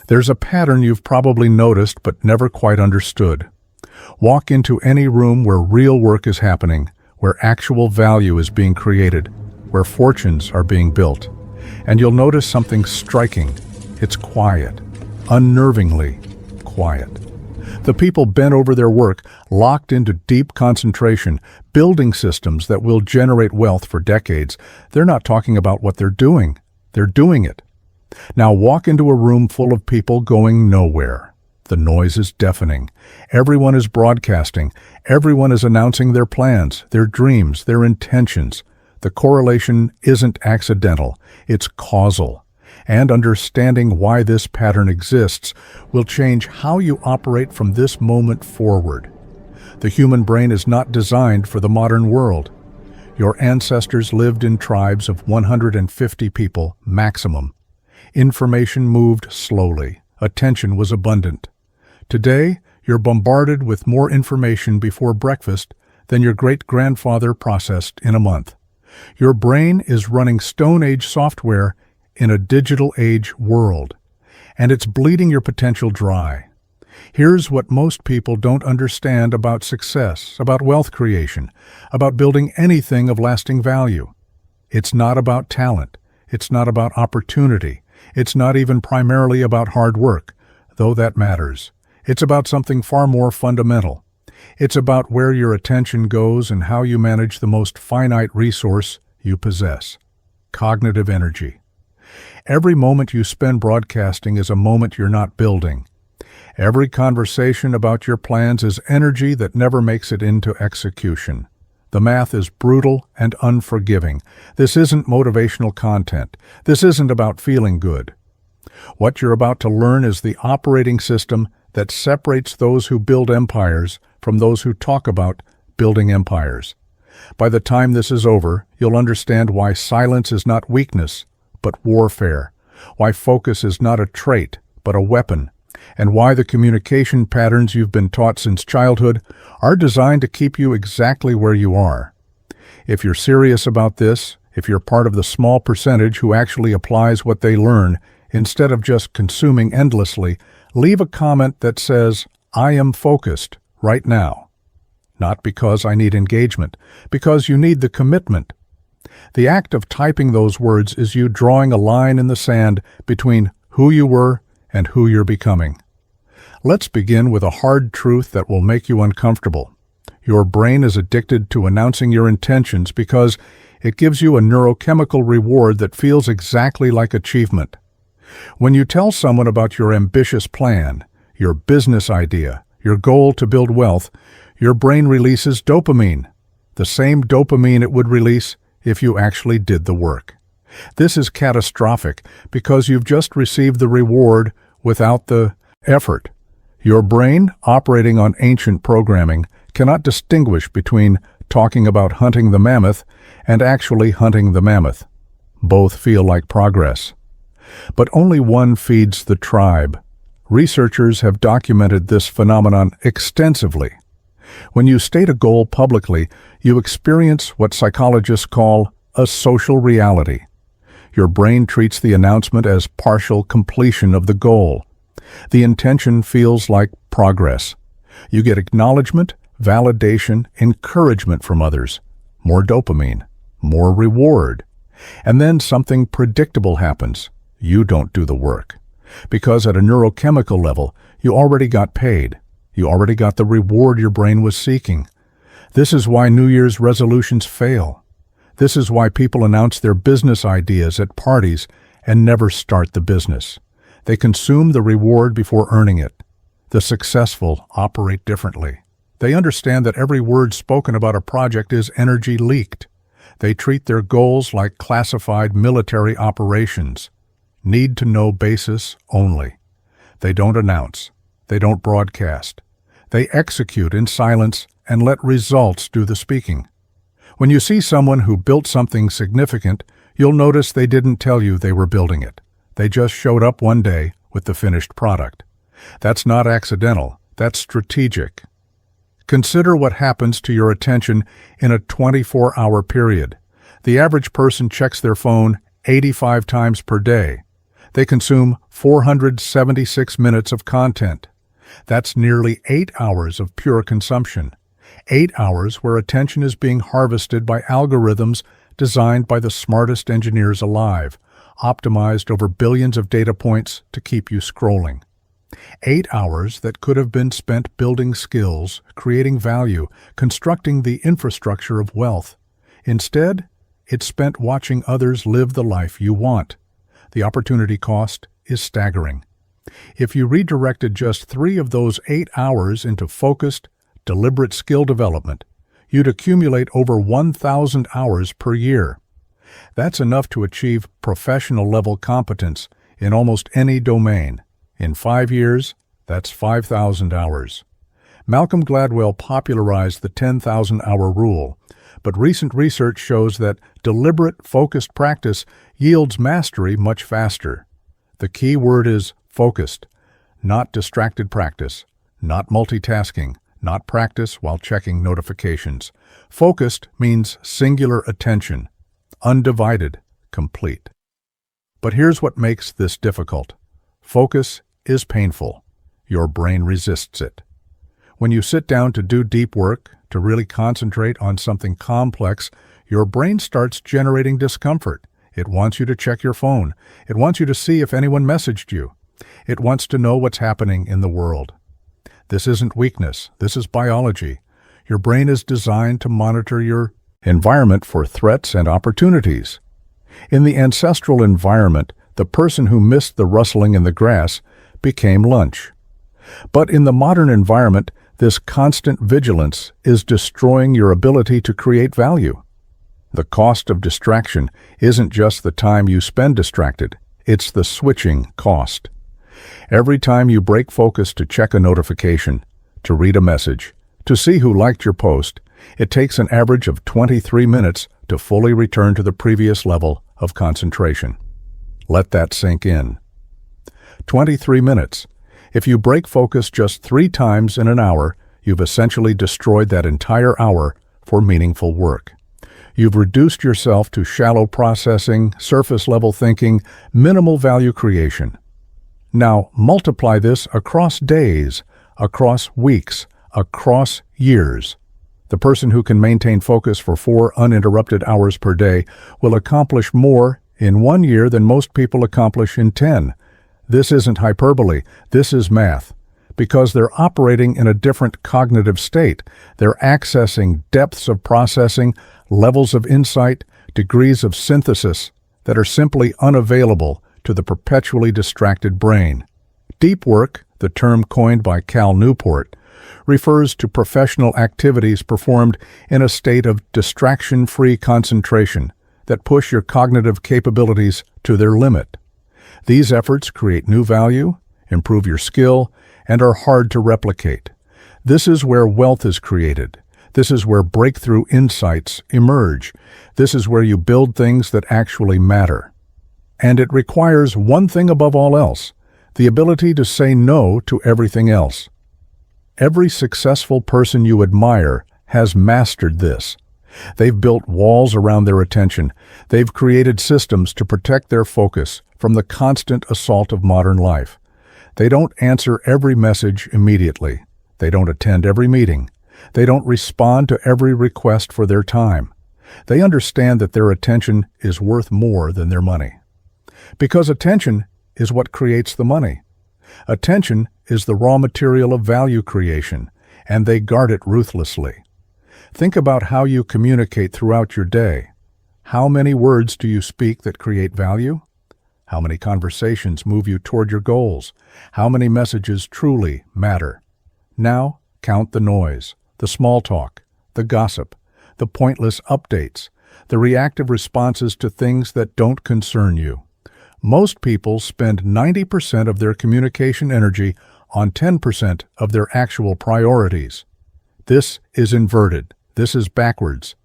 There's a pattern you've probably noticed but never quite understood. Walk into any room where real work is happening, where actual value is being created, where fortunes are being built, and you'll notice something striking. It's quiet, unnervingly quiet. The people bent over their work, locked into deep concentration, building systems that will generate wealth for decades. They're not talking about what they're doing it. Now walk into a room full of people going nowhere. The noise is deafening. Everyone is broadcasting. Everyone is announcing their plans, their dreams, their intentions. The correlation isn't accidental, it's causal. And understanding why this pattern exists will change how you operate from this moment forward. The human brain is not designed for the modern world. Your ancestors lived in tribes of 150 people maximum. Information moved slowly. Attention was abundant. Today, you're bombarded with more information before breakfast than your great-grandfather processed in a month. Your brain is running Stone Age software in a digital age world, and it's bleeding your potential dry. Here's what most people don't understand about success, about wealth creation, about building anything of lasting value. It's not about talent. It's not about opportunity. It's not even primarily about hard work, though that matters. It's about something far more fundamental. It's about where your attention goes and how you manage the most finite resource you possess: cognitive energy. Every moment you spend broadcasting is a moment you're not building. Every conversation about your plans is energy that never makes it into execution. The math is brutal and unforgiving. This isn't motivational content. This isn't about feeling good. What you're about to learn is the operating system that separates those who build empires from those who talk about building empires. By the time this is over, you'll understand why silence is not weakness, but warfare, why focus is not a trait, but a weapon, and why the communication patterns you've been taught since childhood are designed to keep you exactly where you are. If you're serious about this, if you're part of the small percentage who actually applies what they learn instead of just consuming endlessly, leave a comment that says, "I am focused right now." Not because I need engagement, because you need the commitment. The act of typing those words is you drawing a line in the sand between who you were and who you're becoming. Let's begin with a hard truth that will make you uncomfortable. Your brain is addicted to announcing your intentions because it gives you a neurochemical reward that feels exactly like achievement. When you tell someone about your ambitious plan, your business idea, your goal to build wealth, your brain releases dopamine, the same dopamine it would release if you actually did the work. This is catastrophic because you've just received the reward without the effort. Your brain, operating on ancient programming, cannot distinguish between talking about hunting the mammoth and actually hunting the mammoth. Both feel like progress. But only one feeds the tribe. Researchers have documented this phenomenon extensively. When you state a goal publicly, you experience what psychologists call a social reality. Your brain treats the announcement as partial completion of the goal. The intention feels like progress. You get acknowledgement, validation, encouragement from others, more dopamine, more reward. And then something predictable happens. You don't do the work. Because at a neurochemical level, you already got paid. You already got the reward your brain was seeking. This is why New Year's resolutions fail. This is why people announce their business ideas at parties and never start the business. They consume the reward before earning it. The successful operate differently. They understand that every word spoken about a project is energy leaked. They treat their goals like classified military operations. Need-to-know basis only. They don't announce. They don't broadcast. They execute in silence and let results do the speaking. When you see someone who built something significant, you'll notice they didn't tell you they were building it. They just showed up one day with the finished product. That's not accidental. That's strategic. Consider what happens to your attention in a 24-hour period. The average person checks their phone 85 times per day. They consume 476 minutes of content. That's nearly 8 hours of pure consumption. 8 hours where attention is being harvested by algorithms designed by the smartest engineers alive, optimized over billions of data points to keep you scrolling. 8 hours that could have been spent building skills, creating value, constructing the infrastructure of wealth. Instead, it's spent watching others live the life you want. The opportunity cost is staggering. If you redirected just 3 of those 8 hours into focused, deliberate skill development, you'd accumulate over 1,000 hours per year. That's enough to achieve professional-level competence in almost any domain. In 5 years, that's 5,000 hours. Malcolm Gladwell popularized the 10,000-hour rule, but recent research shows that deliberate, focused practice yields mastery much faster. The key word is focused, not distracted practice, not multitasking, not practice while checking notifications. Focused means singular attention, undivided, complete. But here's what makes this difficult. Focus is painful. Your brain resists it. When you sit down to do deep work, to really concentrate on something complex, your brain starts generating discomfort. It wants you to check your phone. It wants you to see if anyone messaged you. It wants to know what's happening in the world. This isn't weakness. This is biology. Your brain is designed to monitor your environment for threats and opportunities. In the ancestral environment, the person who missed the rustling in the grass became lunch. But in the modern environment, this constant vigilance is destroying your ability to create value. The cost of distraction isn't just the time you spend distracted, it's the switching cost. Every time you break focus to check a notification, to read a message, to see who liked your post, it takes an average of 23 minutes to fully return to the previous level of concentration. Let that sink in. 23 minutes. If you break focus just 3 times in an hour, you've essentially destroyed that entire hour for meaningful work. You've reduced yourself to shallow processing, surface-level thinking, minimal value creation. Now, multiply this across days, across weeks, across years. The person who can maintain focus for 4 uninterrupted hours per day will accomplish more in 1 year than most people accomplish in 10. This isn't hyperbole, this is math. Because they're operating in a different cognitive state, they're accessing depths of processing, levels of insight, degrees of synthesis that are simply unavailable to the perpetually distracted brain. Deep work, the term coined by Cal Newport, refers to professional activities performed in a state of distraction-free concentration that push your cognitive capabilities to their limit. These efforts create new value, improve your skill, and are hard to replicate. This is where wealth is created. This is where breakthrough insights emerge. This is where you build things that actually matter. And it requires one thing above all else, the ability to say no to everything else. Every successful person you admire has mastered this. They've built walls around their attention. They've created systems to protect their focus from the constant assault of modern life. They don't answer every message immediately. They don't attend every meeting. They don't respond to every request for their time. They understand that their attention is worth more than their money. Because attention is what creates the money. Attention is the raw material of value creation, and they guard it ruthlessly. Think about how you communicate throughout your day. How many words do you speak that create value? How many conversations move you toward your goals? How many messages truly matter? Now, count the noise, the small talk, the gossip, the pointless updates, the reactive responses to things that don't concern you. Most people spend 90% of their communication energy on 10% of their actual priorities. This is inverted. This is backwards.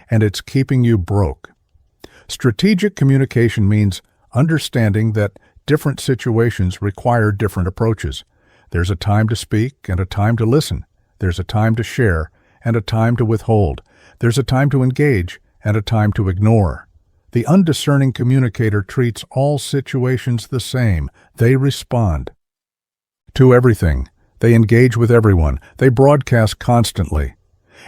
And it's keeping you broke. Strategic communication means understanding that different situations require different approaches. There's a time to speak and a time to listen. There's a time to share and a time to withhold. There's a time to engage and a time to ignore. The undiscerning communicator treats all situations the same. They respond to everything. They engage with everyone. They broadcast constantly.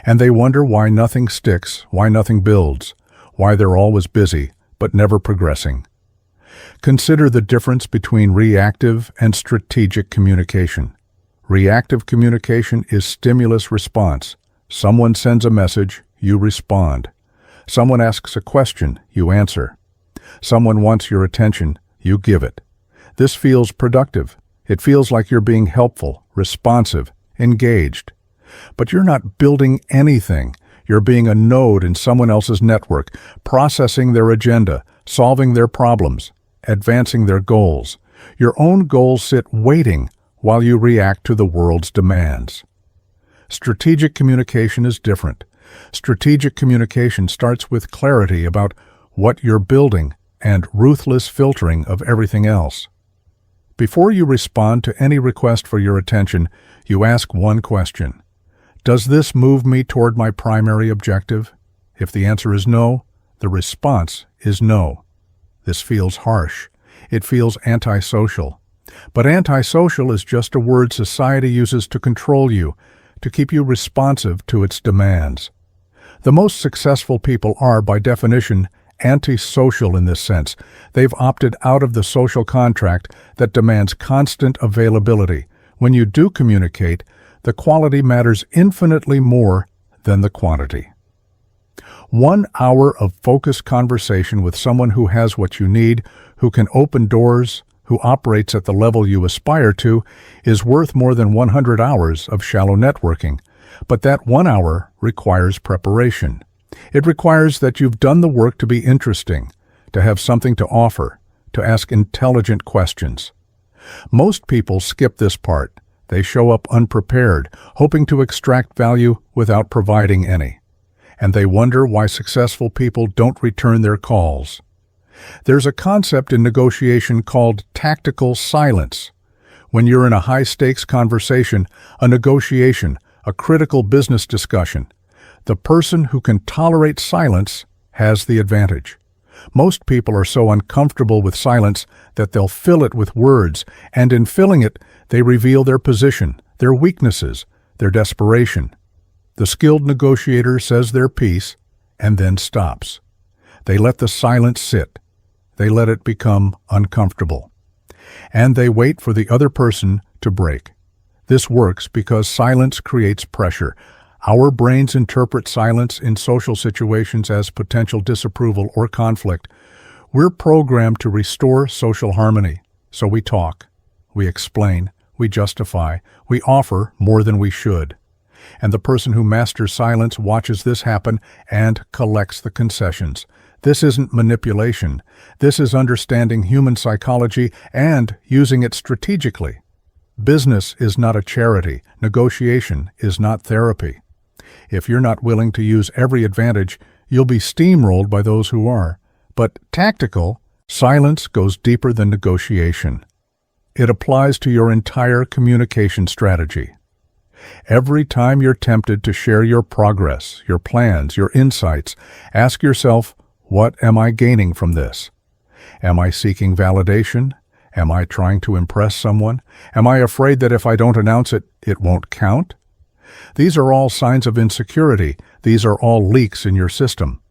And they wonder why nothing sticks, why nothing builds, why they're always busy, but never progressing. Consider the difference between reactive and strategic communication. Reactive communication is stimulus response. Someone sends a message, you respond. Someone asks a question, you answer. Someone wants your attention, you give it. This feels productive. It feels like you're being helpful, responsive, engaged. But you're not building anything. You're being a node in someone else's network, processing their agenda, solving their problems, advancing their goals. Your own goals sit waiting while you react to the world's demands. Strategic communication is different. Strategic communication starts with clarity about what you're building and ruthless filtering of everything else. Before you respond to any request for your attention, you ask one question. Does this move me toward my primary objective? If the answer is no, the response is no. This feels harsh. It feels antisocial. But antisocial is just a word society uses to control you, to keep you responsive to its demands. The most successful people are, by definition, antisocial in this sense. They've opted out of the social contract that demands constant availability. When you do communicate, the quality matters infinitely more than the quantity. 1 hour of focused conversation with someone who has what you need, who can open doors, who operates at the level you aspire to, is worth more than 100 hours of shallow networking. But that 1 hour requires preparation. It requires that you've done the work to be interesting, to have something to offer, to ask intelligent questions. Most people skip this part. They show up unprepared, hoping to extract value without providing any. And they wonder why successful people don't return their calls. There's a concept in negotiation called tactical silence. When you're in a high-stakes conversation, a negotiation, a critical business discussion, the person who can tolerate silence has the advantage. Most people are so uncomfortable with silence that they'll fill it with words, and in filling it, they reveal their position, their weaknesses, their desperation. The skilled negotiator says their piece and then stops. They let the silence sit. They let it become uncomfortable. And they wait for the other person to break. This works because silence creates pressure. Our brains interpret silence in social situations as potential disapproval or conflict. We're programmed to restore social harmony, so we talk, we explain, we justify, we offer more than we should. And the person who masters silence watches this happen and collects the concessions. This isn't manipulation. This is understanding human psychology and using it strategically. Business is not a charity. Negotiation is not therapy. If you're not willing to use every advantage, you'll be steamrolled by those who are. But tactical, silence goes deeper than negotiation. It applies to your entire communication strategy. Every time you're tempted to share your progress, your plans, your insights, ask yourself, what am I gaining from this? Am I seeking validation? Am I trying to impress someone? Am I afraid that if I don't announce it, it won't count? These are all signs of insecurity. These are all leaks in your system.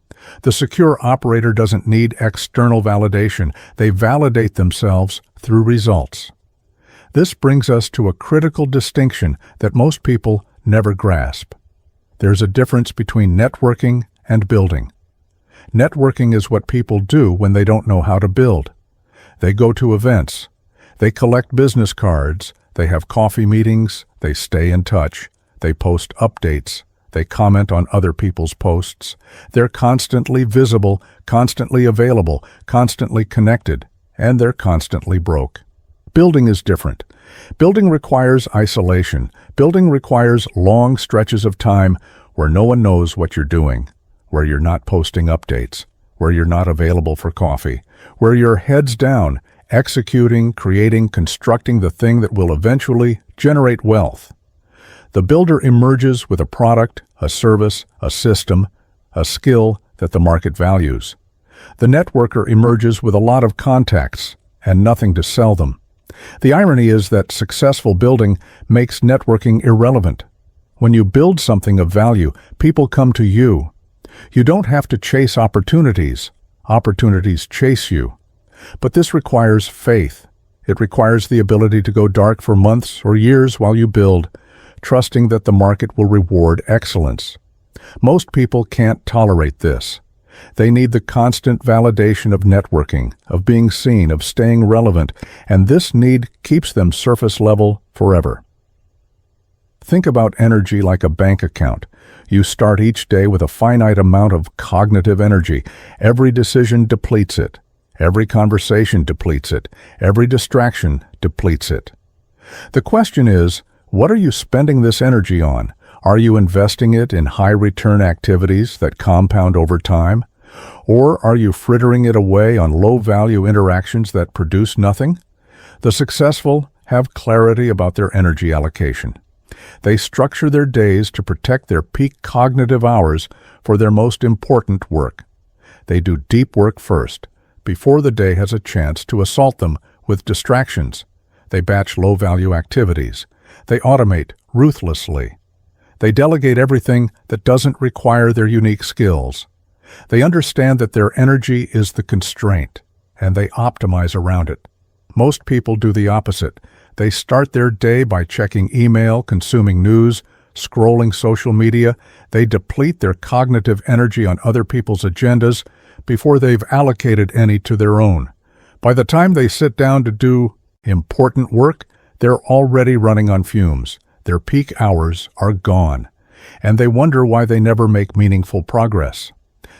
The secure operator doesn't need external validation. They validate themselves through results. This brings us to a critical distinction that most people never grasp. There's a difference between networking and building. Networking is what people do when they don't know how to build. They go to events. They collect business cards. They have coffee meetings. They stay in touch. They post updates. They comment on other people's posts. They're constantly visible, constantly available, constantly connected, and they're constantly broke. Building is different. Building requires isolation. Building requires long stretches of time where no one knows what you're doing, where you're not posting updates, where you're not available for coffee, where you're heads down, executing, creating, constructing the thing that will eventually generate wealth. The builder emerges with a product, a service, a system, a skill that the market values. The networker emerges with a lot of contacts and nothing to sell them. The irony is that successful building makes networking irrelevant. When you build something of value, people come to you. You don't have to chase opportunities. Opportunities chase you. But this requires faith. It requires the ability to go dark for months or years while you build, trusting that the market will reward excellence. Most people can't tolerate this. They need the constant validation of networking, of being seen, of staying relevant, and this need keeps them surface level forever. Think about energy like a bank account. You start each day with a finite amount of cognitive energy. Every decision depletes it. Every conversation depletes it. Every distraction depletes it. The question is, what are you spending this energy on? Are you investing it in high-return activities that compound over time? Or are you frittering it away on low-value interactions that produce nothing? The successful have clarity about their energy allocation. They structure their days to protect their peak cognitive hours for their most important work. They do deep work first, before the day has a chance to assault them with distractions. They batch low-value activities. They automate ruthlessly. They delegate everything that doesn't require their unique skills. They understand that their energy is the constraint, and they optimize around it. Most people do the opposite. They start their day by checking email, consuming news, scrolling social media. They deplete their cognitive energy on other people's agendas before they've allocated any to their own. By the time they sit down to do important work, they're already running on fumes. Their peak hours are gone, and they wonder why they never make meaningful progress.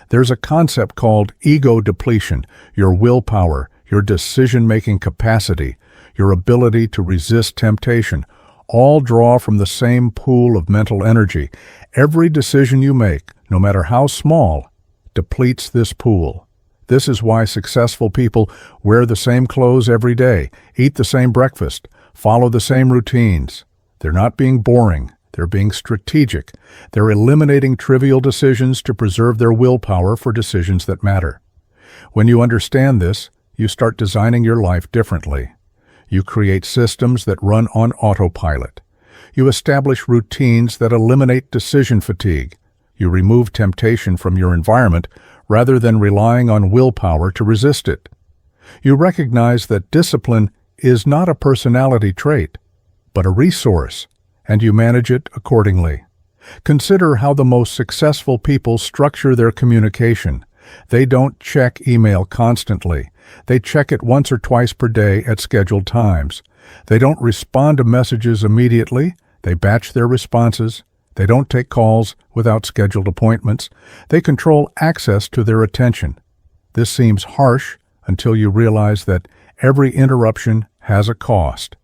There's a concept called ego depletion, your willpower, your decision-making capacity, your ability to resist temptation, all draw from the same pool of mental energy. Every decision you make, no matter how small, depletes this pool. This is why successful people wear the same clothes every day, eat the same breakfast, follow the same routines. They're not being boring. They're being strategic. They're eliminating trivial decisions to preserve their willpower for decisions that matter. When you understand this, you start designing your life differently. You create systems that run on autopilot. You establish routines that eliminate decision fatigue. You remove temptation from your environment rather than relying on willpower to resist it. You recognize that discipline is not a personality trait, but a resource, and you manage it accordingly. Consider how the most successful people structure their communication. They don't check email constantly. They check it once or twice per day at scheduled times. They don't respond to messages immediately. They batch their responses. They don't take calls without scheduled appointments. They control access to their attention. This seems harsh until you realize that every interruption has a cost,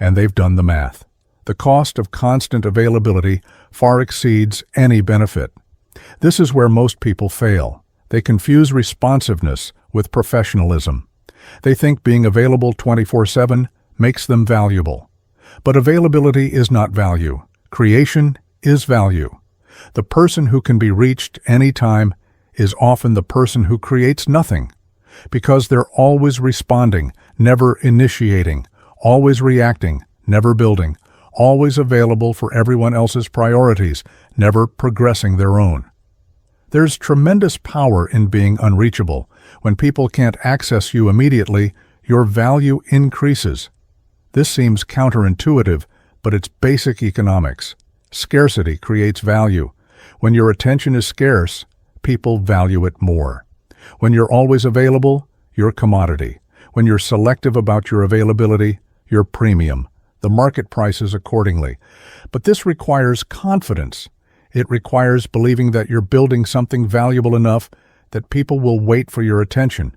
and they've done the math. The cost of constant availability far exceeds any benefit. This is where most people fail. They confuse responsiveness with professionalism. They think being available 24/7 makes them valuable. But availability is not value. Creation is value. The person who can be reached anytime is often the person who creates nothing, because they're always responding, never initiating, always reacting, never building, always available for everyone else's priorities, never progressing their own. There's tremendous power in being unreachable. When people can't access you immediately, your value increases. This seems counterintuitive, but it's basic economics. Scarcity creates value. When your attention is scarce, people value it more. When you're always available, you're a commodity. When you're selective about your availability, you're premium. The market prices accordingly. But this requires confidence. It requires believing that you're building something valuable enough that people will wait for your attention.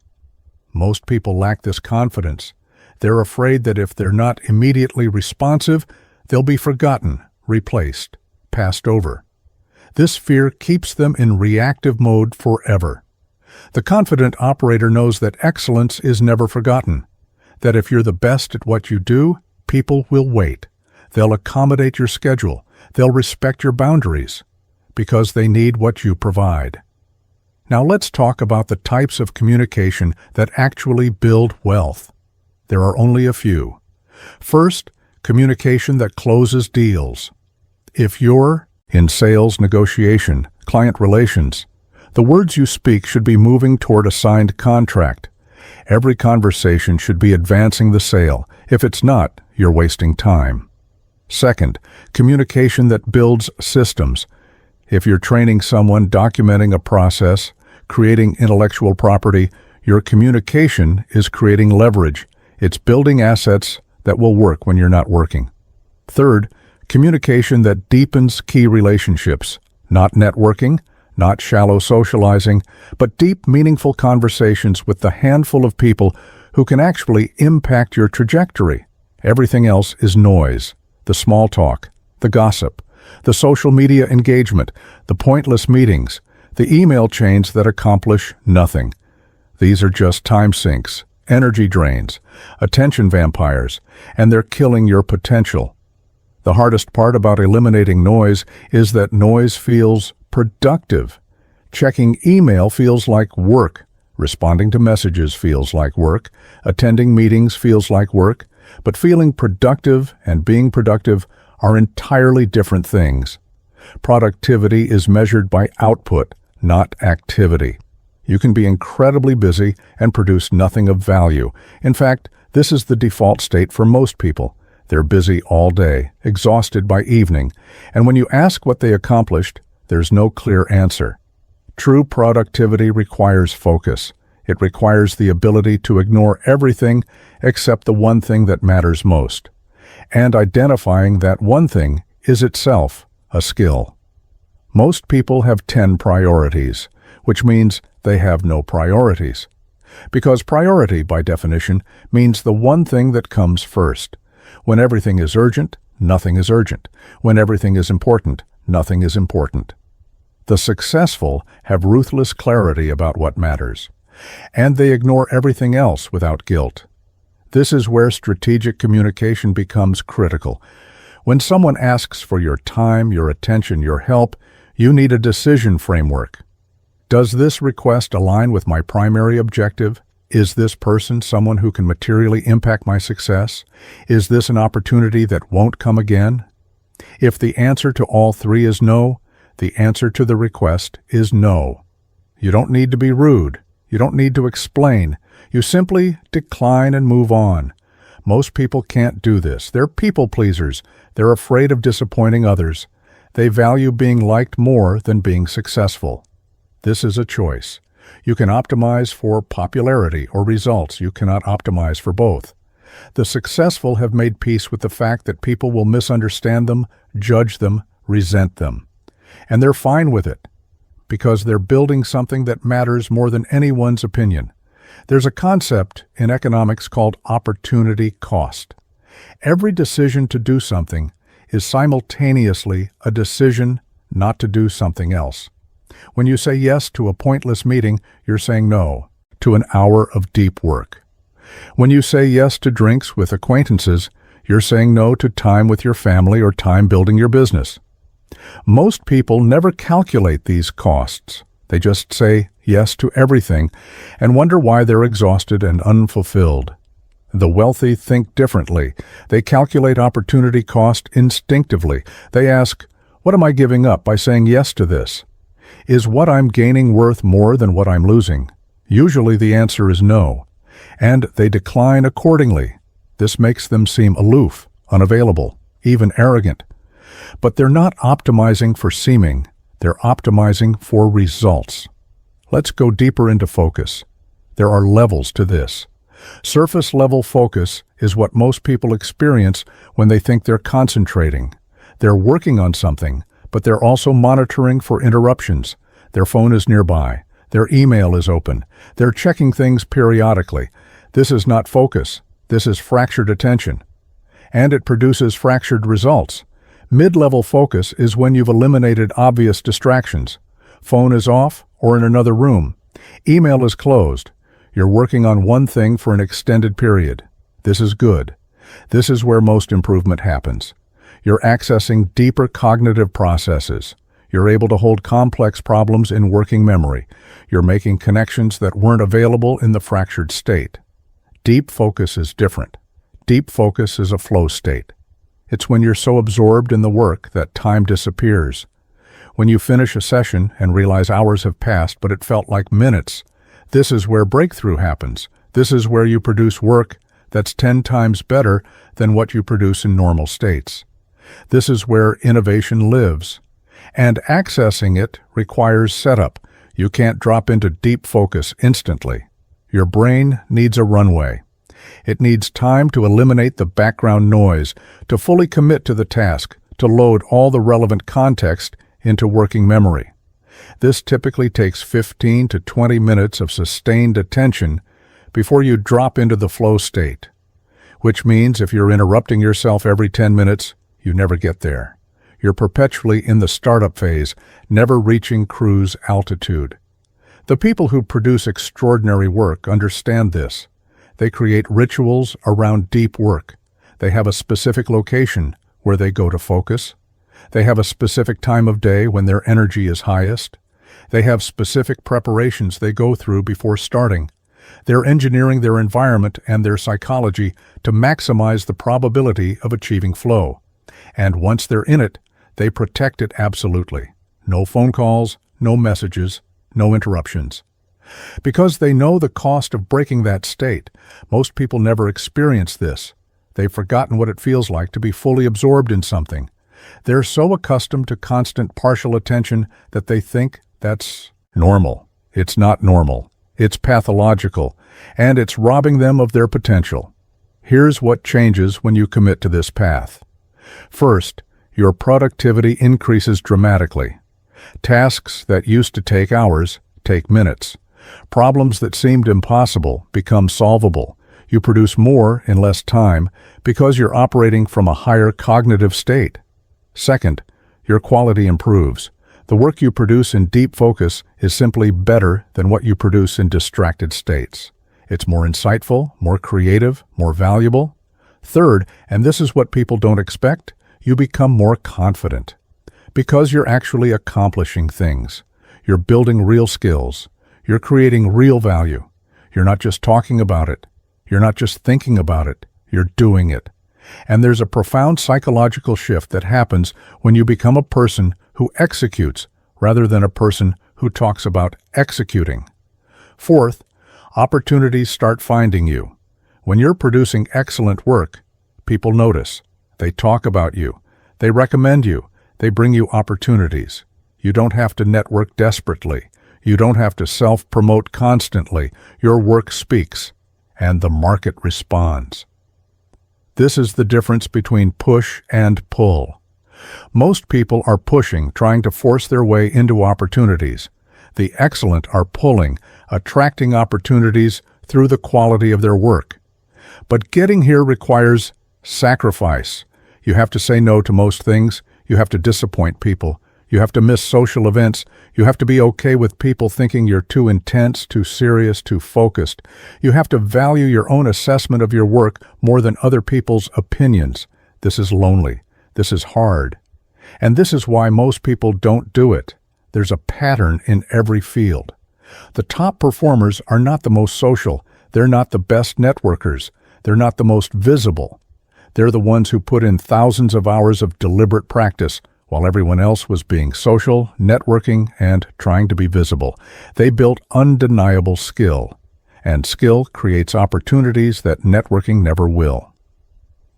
Most people lack this confidence. They're afraid that if they're not immediately responsive, they'll be forgotten, replaced, passed over. This fear keeps them in reactive mode forever. The confident operator knows that excellence is never forgotten, that if you're the best at what you do, people will wait. They'll accommodate your schedule. They'll respect your boundaries because they need what you provide. Now let's talk about the types of communication that actually build wealth. There are only a few. First, communication that closes deals. If you're in sales negotiation, client relations, the words you speak should be moving toward a signed contract. Every conversation should be advancing the sale. If it's not, you're wasting time. Second, communication that builds systems. If you're training someone, documenting a process, creating intellectual property, your communication is creating leverage. It's building assets that will work when you're not working. Third, communication that deepens key relationships. Not networking, not shallow socializing, but deep, meaningful conversations with the handful of people who can actually impact your trajectory. Everything else is noise. The small talk, the gossip, the social media engagement, the pointless meetings, the email chains that accomplish nothing. These are just time sinks, energy drains, attention vampires, and they're killing your potential. The hardest part about eliminating noise is that noise feels productive. Checking email feels like work. Responding to messages feels like work. Attending meetings feels like work. But feeling productive and being productive are entirely different things. Productivity is measured by output, not activity. You can be incredibly busy and produce nothing of value. In fact, this is the default state for most people. They're busy all day, exhausted by evening, and when you ask what they accomplished, there's no clear answer. True productivity requires focus. It requires the ability to ignore everything except the one thing that matters most. And identifying that one thing is itself a skill. Most people have 10 priorities, which means they have no priorities. Because priority, by definition, means the one thing that comes first. When everything is urgent, nothing is urgent. When everything is important, nothing is important. The successful have ruthless clarity about what matters, and they ignore everything else without guilt. This is where strategic communication becomes critical. When someone asks for your time, your attention, your help, you need a decision framework. Does this request align with my primary objective? Is this person someone who can materially impact my success? Is this an opportunity that won't come again? If the answer to all three is no, the answer to the request is no. You don't need to be rude. You don't need to explain. You simply decline and move on. Most people can't do this. They're people pleasers. They're afraid of disappointing others. They value being liked more than being successful. This is a choice. You can optimize for popularity or results. You cannot optimize for both. The successful have made peace with the fact that people will misunderstand them, judge them, resent them. And they're fine with it, because they're building something that matters more than anyone's opinion. There's a concept in economics called opportunity cost. Every decision to do something is simultaneously a decision not to do something else. When you say yes to a pointless meeting, you're saying no to an hour of deep work. When you say yes to drinks with acquaintances, you're saying no to time with your family or time building your business. Most people never calculate these costs. They just say yes to everything and wonder why they're exhausted and unfulfilled. The wealthy think differently. They calculate opportunity cost instinctively. They ask, what am I giving up by saying yes to this? Is what I'm gaining worth more than what I'm losing? Usually the answer is no, and they decline accordingly. This makes them seem aloof, unavailable, even arrogant. But they're not optimizing for seeming. They're optimizing for results. Let's go deeper into focus. There are levels to this. Surface level focus is what most people experience when they think they're concentrating. They're working on something, but they're also monitoring for interruptions. Their phone is nearby. Their email is open. They're checking things periodically. This is not focus. This is fractured attention. And it produces fractured results. Mid-level focus is when you've eliminated obvious distractions. Phone is off or in another room. Email is closed. You're working on one thing for an extended period. This is good. This is where most improvement happens. You're accessing deeper cognitive processes. You're able to hold complex problems in working memory. You're making connections that weren't available in the fractured state. Deep focus is different. Deep focus is a flow state. It's when you're so absorbed in the work that time disappears. When you finish a session and realize hours have passed, but it felt like minutes, this is where breakthrough happens. This is where you produce work that's 10 times better than what you produce in normal states. This is where innovation lives. And accessing it requires setup. You can't drop into deep focus instantly. Your brain needs a runway. It needs time to eliminate the background noise, to fully commit to the task, to load all the relevant context into working memory. This typically takes 15 to 20 minutes of sustained attention before you drop into the flow state, which means if you're interrupting yourself every 10 minutes, you never get there. You're perpetually in the startup phase, never reaching cruise altitude. The people who produce extraordinary work understand this. They create rituals around deep work. They have a specific location where they go to focus. They have a specific time of day when their energy is highest. They have specific preparations they go through before starting. They're engineering their environment and their psychology to maximize the probability of achieving flow. And once they're in it, they protect it absolutely. No phone calls, no messages, no interruptions. Because they know the cost of breaking that state, most people never experience this. They've forgotten what it feels like to be fully absorbed in something. They're so accustomed to constant partial attention that they think that's normal. It's not normal. It's pathological, and it's robbing them of their potential. Here's what changes when you commit to this path. First, your productivity increases dramatically. Tasks that used to take hours take minutes. Problems that seemed impossible become solvable. You produce more in less time because you're operating from a higher cognitive state. Second, your quality improves. The work you produce in deep focus is simply better than what you produce in distracted states. It's more insightful, more creative, more valuable. Third, and this is what people don't expect, you become more confident. Because you're actually accomplishing things. You're building real skills. You're creating real value. You're not just talking about it. You're not just thinking about it. You're doing it. And there's a profound psychological shift that happens when you become a person who executes rather than a person who talks about executing. Fourth, opportunities start finding you. When you're producing excellent work, people notice. They talk about you. They recommend you. They bring you opportunities. You don't have to network desperately. You don't have to self-promote constantly. Your work speaks, and the market responds. This is the difference between push and pull. Most people are pushing, trying to force their way into opportunities. The excellent are pulling, attracting opportunities through the quality of their work. But getting here requires sacrifice. You have to say no to most things. You have to disappoint people. You have to miss social events. You have to be okay with people thinking you're too intense, too serious, too focused. You have to value your own assessment of your work more than other people's opinions. This is lonely. This is hard. And this is why most people don't do it. There's a pattern in every field. The top performers are not the most social. They're not the best networkers. They're not the most visible. They're the ones who put in thousands of hours of deliberate practice while everyone else was being social, networking, and trying to be visible. They built undeniable skill, and skill creates opportunities that networking never will.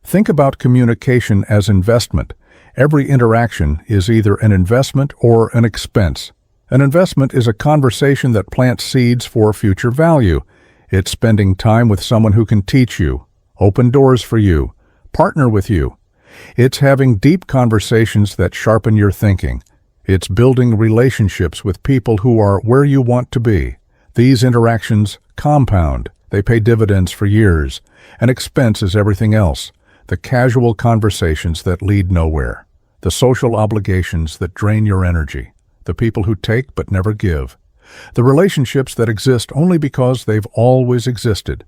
Think about communication as investment. Every interaction is either an investment or an expense. An investment is a conversation that plants seeds for future value. It's spending time with someone who can teach you, open doors for you, partner with you. It's having deep conversations that sharpen your thinking. It's building relationships with people who are where you want to be. These interactions compound. They pay dividends for years. An expense is everything else. The casual conversations that lead nowhere. The social obligations that drain your energy. The people who take but never give. The relationships that exist only because they've always existed.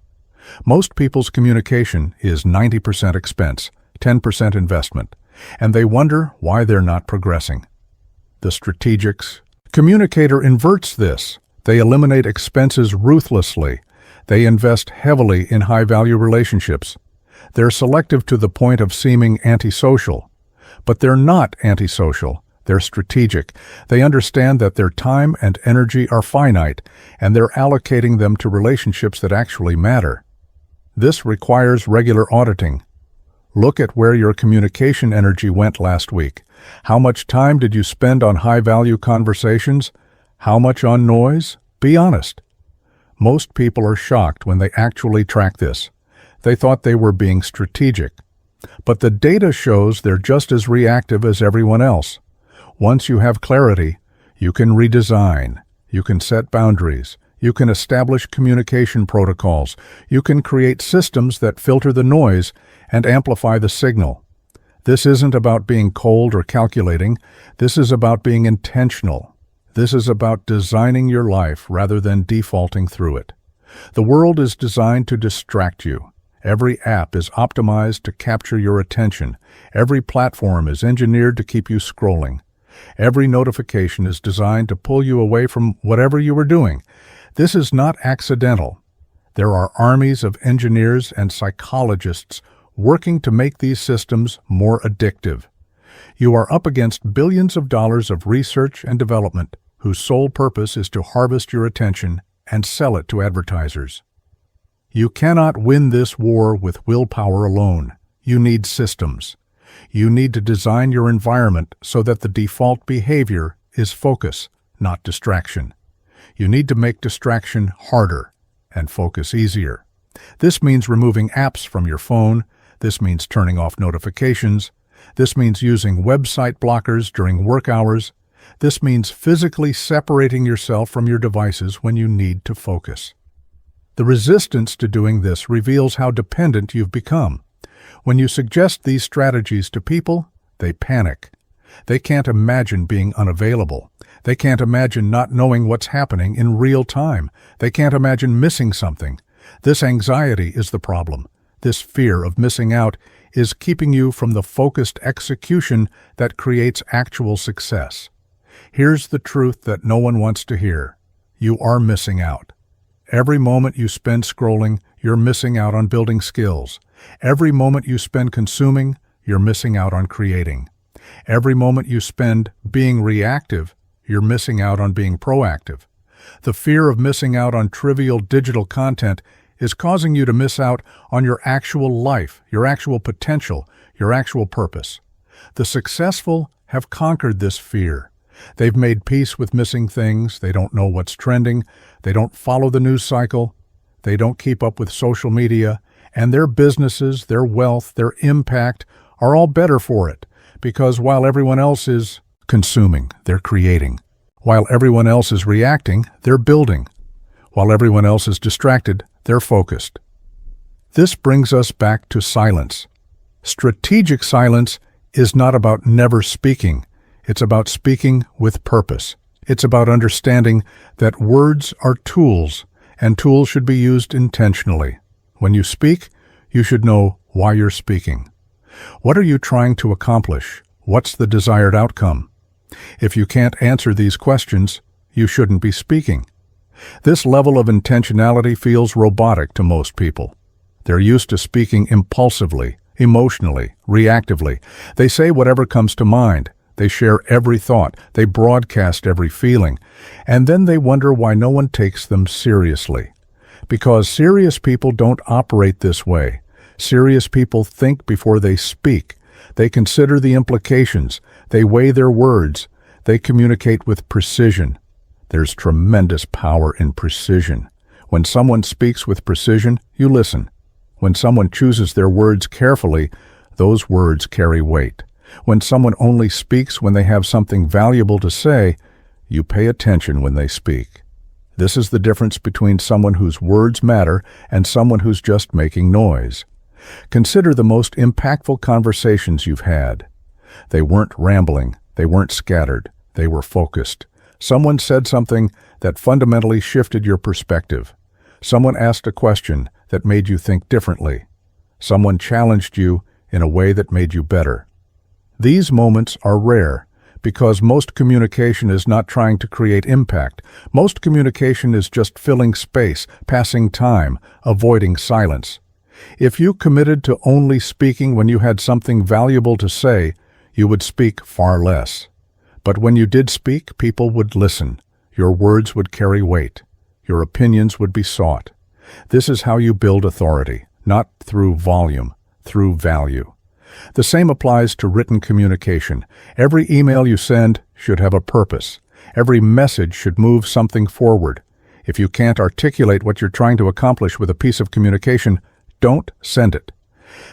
Most people's communication is 90% expense, 10% investment, and they wonder why they're not progressing. the strategics. Communicator inverts this. They eliminate expenses ruthlessly. They invest heavily in high-value relationships. They're selective to the point of seeming antisocial. But they're not antisocial. They're strategic. They understand that their time and energy are finite, and they're allocating them to relationships that actually matter. This requires regular auditing. Look at where your communication energy went last week. How much time did you spend on high-value conversations? How much on noise? Be honest. Most people are shocked when they actually track this. They thought they were being strategic. But the data shows they're just as reactive as everyone else. Once you have clarity, you can redesign, you can set boundaries, you can establish communication protocols, you can create systems that filter the noise and amplify the signal. This isn't about being cold or calculating. This is about being intentional. This is about designing your life rather than defaulting through it. The world is designed to distract you. Every app is optimized to capture your attention. Every platform is engineered to keep you scrolling. Every notification is designed to pull you away from whatever you were doing. This is not accidental. There are armies of engineers and psychologists working to make these systems more addictive. You are up against billions of dollars of research and development whose sole purpose is to harvest your attention and sell it to advertisers. You cannot win this war with willpower alone. You need systems. You need to design your environment so that the default behavior is focus, not distraction. You need to make distraction harder and focus easier. This means removing apps from your phone. This means turning off notifications. This means using website blockers during work hours. This means physically separating yourself from your devices when you need to focus. The resistance to doing this reveals how dependent you've become. When you suggest these strategies to people, they panic. They can't imagine being unavailable. They can't imagine not knowing what's happening in real time. They can't imagine missing something. This anxiety is the problem. This fear of missing out is keeping you from the focused execution that creates actual success. Here's the truth that no one wants to hear. You are missing out. Every moment you spend scrolling, you're missing out on building skills. Every moment you spend consuming, you're missing out on creating. Every moment you spend being reactive, you're missing out on being proactive. The fear of missing out on trivial digital content is causing you to miss out on your actual life, your actual potential, your actual purpose. The successful have conquered this fear. They've made peace with missing things. They don't know what's trending. They don't follow the news cycle. They don't keep up with social media. And their businesses, their wealth, their impact are all better for it. Because while everyone else is consuming, they're creating. While everyone else is reacting, they're building. While everyone else is distracted, they're focused. This brings us back to silence. Strategic silence is not about never speaking. It's about speaking with purpose. It's about understanding that words are tools, and tools should be used intentionally. When you speak, you should know why you're speaking. What are you trying to accomplish? What's the desired outcome? If you can't answer these questions, you shouldn't be speaking. This level of intentionality feels robotic to most people. They're used to speaking impulsively, emotionally, reactively. They say whatever comes to mind. They share every thought. They broadcast every feeling. And then they wonder why no one takes them seriously. Because serious people don't operate this way. Serious people think before they speak. They consider the implications. They weigh their words. They communicate with precision. There's tremendous power in precision. When someone speaks with precision, you listen. When someone chooses their words carefully, those words carry weight. When someone only speaks when they have something valuable to say, you pay attention when they speak. This is the difference between someone whose words matter and someone who's just making noise. Consider the most impactful conversations you've had. They weren't rambling. They weren't scattered. They were focused. Someone said something that fundamentally shifted your perspective. Someone asked a question that made you think differently. Someone challenged you in a way that made you better. These moments are rare Because most communication is not trying to create impact. Most communication is just filling space, passing time, avoiding silence. If you committed to only speaking when you had something valuable to say, you would speak far less. But when you did speak, people would listen. Your words would carry weight. Your opinions would be sought. This is how you build authority, not through volume, through value. The same applies to written communication. Every email you send should have a purpose. Every message should move something forward. If you can't articulate what you're trying to accomplish with a piece of communication, don't send it.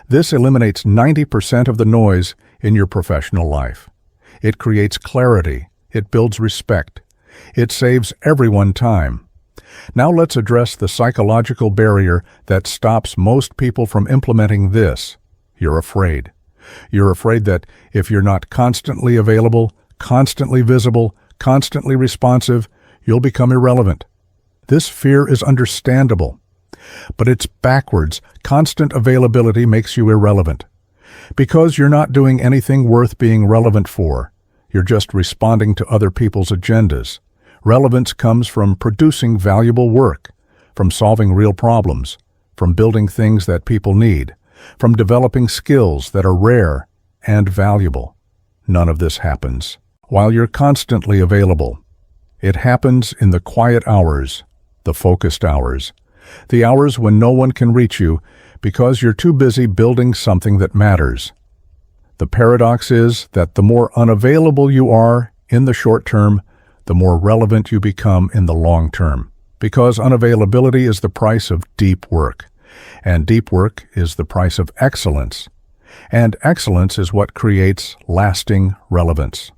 This eliminates 90% of the noise in your professional life. It creates clarity. It builds respect. It saves everyone time. Now let's address the psychological barrier that stops most people from implementing this. You're afraid. You're afraid that if you're not constantly available, constantly visible, constantly responsive, you'll become irrelevant. This fear is understandable. But it's backwards. Constant availability makes you irrelevant. Because you're not doing anything worth being relevant for. You're just responding to other people's agendas. Relevance comes from producing valuable work, from solving real problems, from building things that people need, from developing skills that are rare and valuable. None of this happens while you're constantly available. It happens in the quiet hours, the focused hours, the hours when no one can reach you because you're too busy building something that matters. The paradox is that the more unavailable you are in the short term, the more relevant you become in the long term, because unavailability is the price of deep work, and deep work is the price of excellence, and excellence is what creates lasting relevance.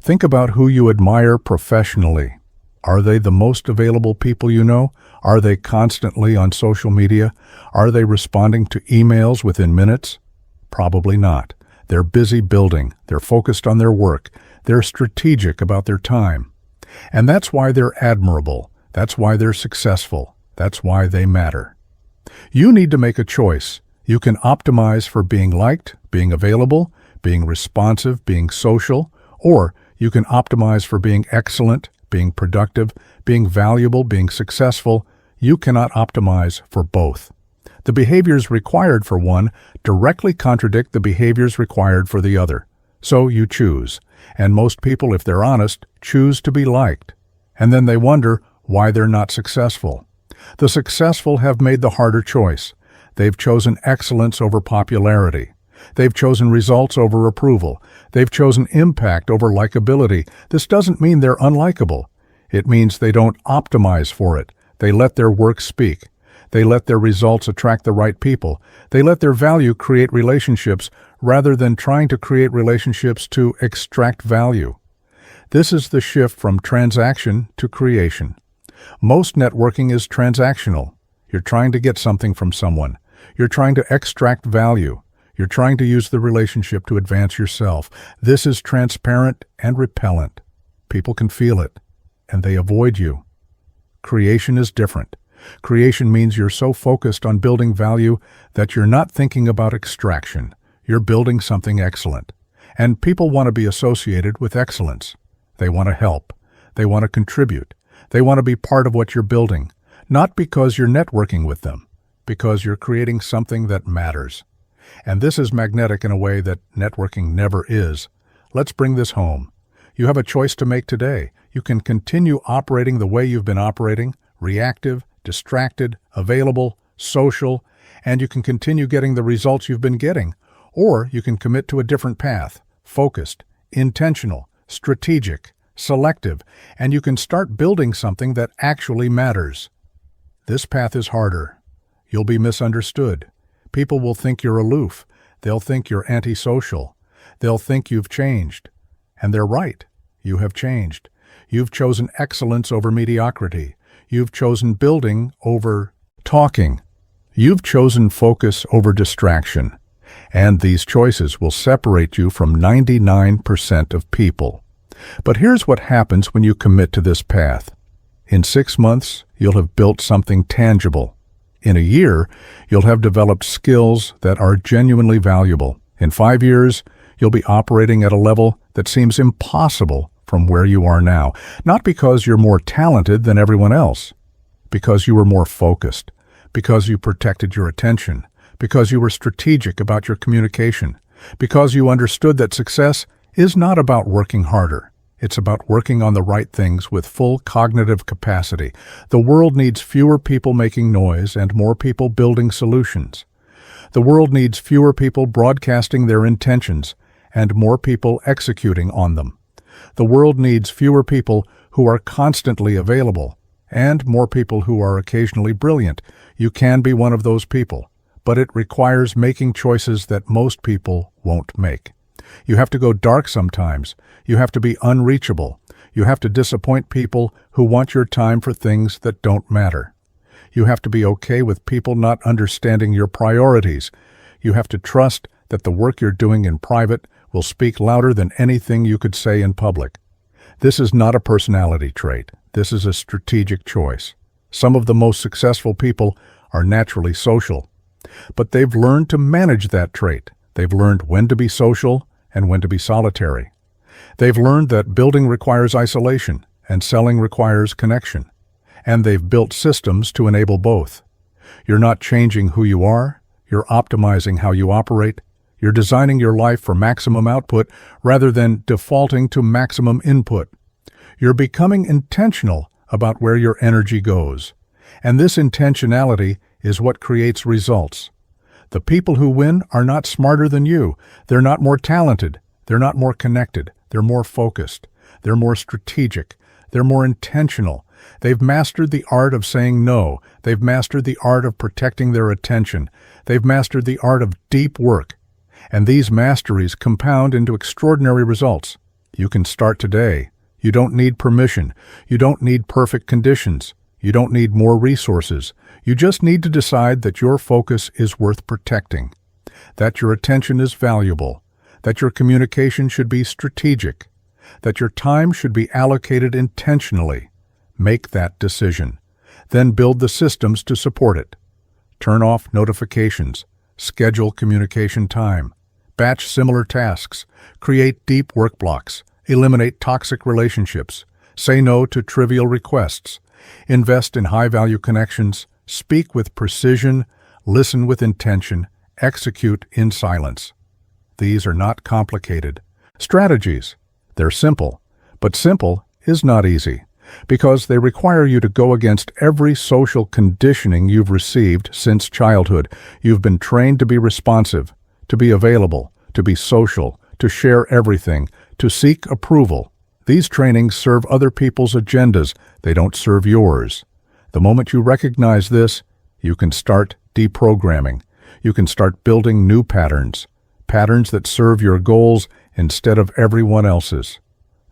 Think about who you admire professionally. Are they the most available people you know? Are they constantly on social media? Are they responding to emails within minutes? Probably not. They're busy building. They're focused on their work. They're strategic about their time. And that's why they're admirable. That's why they're successful. That's why they matter. You need to make a choice. You can optimize for being liked, being available, being responsive, being social, or you can optimize for being excellent, being productive, being valuable, being successful. You cannot optimize for both. The behaviors required for one directly contradict the behaviors required for the other. So you choose. And most people, if they're honest, choose to be liked. And then they wonder why they're not successful. The successful have made the harder choice. They've chosen excellence over popularity. They've chosen results over approval. They've chosen impact over likability. This doesn't mean they're unlikable. It means they don't optimize for it. They let their work speak. They let their results attract the right people. They let their value create relationships rather than trying to create relationships to extract value. This is the shift from transaction to creation. Most networking is transactional. You're trying to get something from someone. You're trying to extract value. You're trying to use the relationship to advance yourself. This is transparent and repellent. People can feel it, and they avoid you. Creation is different. Creation means you're so focused on building value that you're not thinking about extraction. You're building something excellent. And people want to be associated with excellence. They want to help. They want to contribute. They want to be part of what you're building, not because you're networking with them, because you're creating something that matters. And this is magnetic in a way that networking never is. Let's bring this home. You have a choice to make today. You can continue operating the way you've been operating, reactive, distracted, available, social, and you can continue getting the results you've been getting. Or you can commit to a different path, focused, intentional, strategic, selective, and you can start building something that actually matters. This path is harder. You'll be misunderstood. People will think you're aloof. They'll think you're antisocial. They'll think you've changed. And they're right. You have changed. You've chosen excellence over mediocrity. You've chosen building over talking. You've chosen focus over distraction. And these choices will separate you from 99% of people. But here's what happens when you commit to this path. In 6 months, you'll have built something tangible. In a year, you'll have developed skills that are genuinely valuable. In 5 years, You'll be operating at a level that seems impossible from where you are now, not because you're more talented than everyone else, because you were more focused, because you protected your attention, because you were strategic about your communication, because you understood that success is not about working harder. It's about working on the right things with full cognitive capacity. The world needs fewer people making noise and more people building solutions. The world needs fewer people broadcasting their intentions and more people executing on them. The world needs fewer people who are constantly available and more people who are occasionally brilliant. You can be one of those people, but it requires making choices that most people won't make. You have to go dark sometimes. You have to be unreachable. You have to disappoint people who want your time for things that don't matter. You have to be okay with people not understanding your priorities. You have to trust that the work you're doing in private will speak louder than anything you could say in public. This is not a personality trait. This is a strategic choice. Some of the most successful people are naturally social, but they've learned to manage that trait. They've learned when to be social and when to be solitary. They've learned that building requires isolation and selling requires connection, and they've built systems to enable both. You're not changing who you are, you're optimizing how you operate. You're designing your life for maximum output rather than defaulting to maximum input. You're becoming intentional about where your energy goes, and this intentionality is what creates results. The people who win are not smarter than you. They're not more talented. They're not more connected. They're more focused. They're more strategic. They're more intentional. They've mastered the art of saying no. They've mastered the art of protecting their attention. They've mastered the art of deep work. And these masteries compound into extraordinary results. You can start today. You don't need permission. You don't need perfect conditions. You don't need more resources. You just need to decide that your focus is worth protecting, that your attention is valuable, that your communication should be strategic, that your time should be allocated intentionally. Make that decision. Then build the systems to support it. Turn off notifications. Schedule communication time. Batch similar tasks. Create deep work blocks. Eliminate toxic relationships. Say no to trivial requests. Invest in high-value connections. Speak with precision. Listen with intention. Execute in silence. These are not complicated strategies. They're simple, but simple is not easy, because they require you to go against every social conditioning you've received since childhood. You've been trained to be responsive, to be available, to be social, to share everything, to seek approval. These trainings serve other people's agendas. They don't serve yours. The moment you recognize this, you can start deprogramming. You can start building new patterns, patterns that serve your goals instead of everyone else's.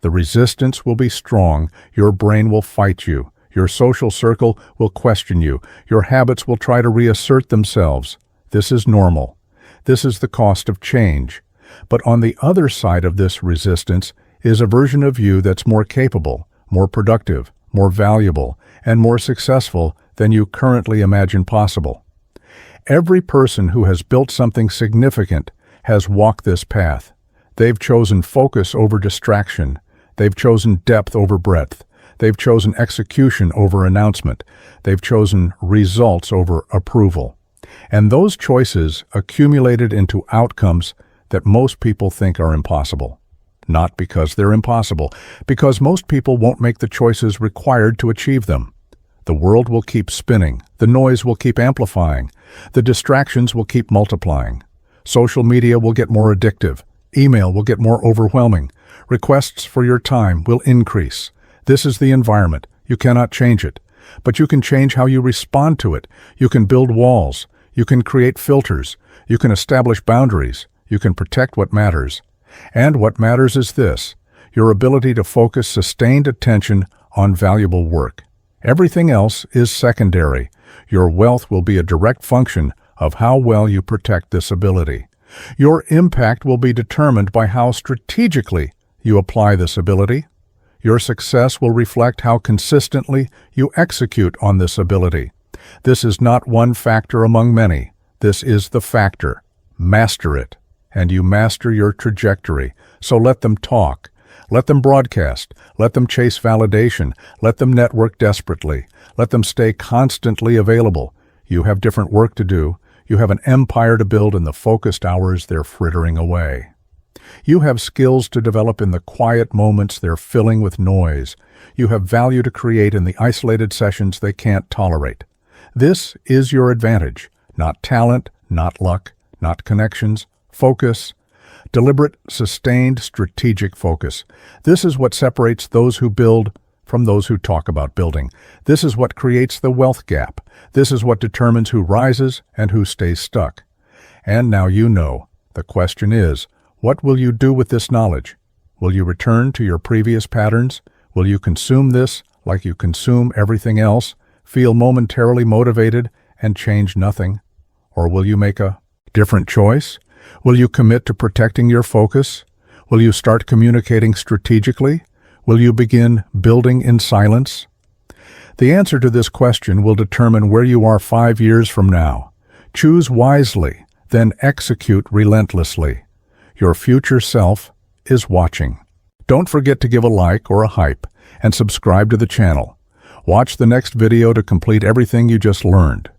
The resistance will be strong. Your brain will fight you. Your social circle will question you. Your habits will try to reassert themselves. This is normal. This is the cost of change. But on the other side of this resistance is a version of you that's more capable, more productive, more valuable, and more successful than you currently imagine possible. Every person who has built something significant has walked this path. They've chosen focus over distraction. They've chosen depth over breadth. They've chosen execution over announcement. They've chosen results over approval. And those choices accumulated into outcomes that most people think are impossible. Not because they're impossible, because most people won't make the choices required to achieve them. The world will keep spinning. The noise will keep amplifying. The distractions will keep multiplying. Social media will get more addictive. Email will get more overwhelming. Requests for your time will increase. This is the environment. You cannot change it. But you can change how you respond to it. You can build walls. You can create filters. You can establish boundaries. You can protect what matters. And what matters is this: your ability to focus sustained attention on valuable work. Everything else is secondary. Your wealth will be a direct function of how well you protect this ability. Your impact will be determined by how strategically you apply this ability. Your success will reflect how consistently you execute on this ability. This is not one factor among many. This is the factor. Master it. and you master your trajectory. So let them talk. Let them broadcast. Let them chase validation. Let them network desperately. Let them stay constantly available. You have different work to do. You have an empire to build in the focused hours they're frittering away. You have skills to develop in the quiet moments they're filling with noise. You have value to create in the isolated sessions they can't tolerate. This is your advantage. Not talent, not luck, not connections. Focus. Deliberate, sustained, strategic focus. This is what separates those who build from those who talk about building. This is what creates the wealth gap. This is what determines who rises and who stays stuck. And now you know. The question is, what will you do with this knowledge? Will you return to your previous patterns? Will you consume this like you consume everything else, feel momentarily motivated, and change nothing? Or will you make a different choice? Will you commit to protecting your focus? Will you start communicating strategically? Will you begin building in silence? The answer to this question will determine where you are 5 years from now. Choose wisely, then execute relentlessly. Your future self is watching. Don't forget to give a like or a hype and subscribe to the channel. Watch the next video to complete everything you just learned.